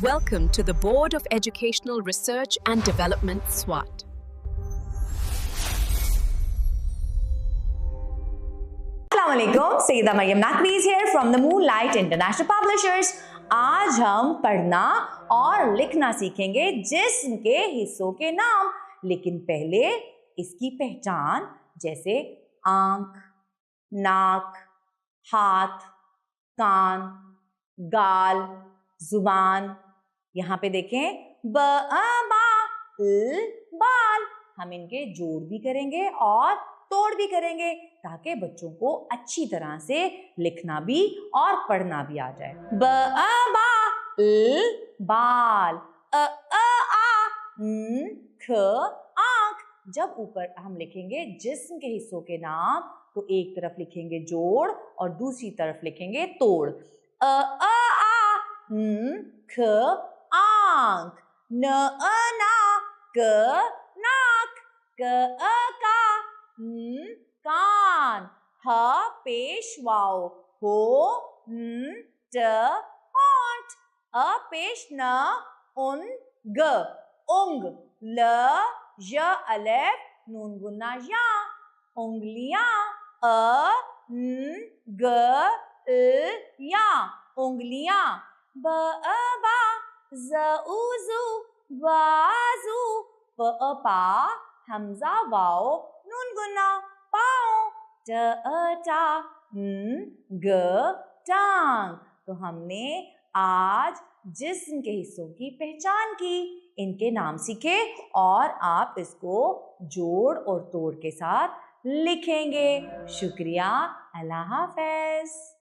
Welcome to the Board of Educational Research and Development, SWAT. Assalamualaikum, Sayyida Maryam Naqvi is here from the Moonlight International Publishers. आज हम पढ़ना और लिखना सीखेंगे जिस्म के हिस्सों के नाम, लेकिन पहले इसकी पहचान जैसे आंख, नाक, हाथ, कान, गाल, जुबान। यहाँ पे देखें बाल, हम इनके जोड़ भी करेंगे और तोड़ भी करेंगे ताकि बच्चों को अच्छी तरह से लिखना भी और पढ़ना भी आ जाए। बाल, आंख। जब ऊपर हम लिखेंगे जिस्म के हिस्सों के नाम तो एक तरफ लिखेंगे जोड़ और दूसरी तरफ लिखेंगे तोड़। आंख, नाक, कान, पेशवाओ, होंठ, पेश उंग, अलफ नून गुन्ना या, उंगलियां, उंगलियां, बाजू, पा, हमजा वाओ नून गुन्ना, पाओ, टांग। तो हमने आज जिस्म के हिस्सों की पहचान की, इनके नाम सीखे और आप इसको जोड़ और तोड़ के साथ लिखेंगे। शुक्रिया, अल्लाह हाफ़िज़।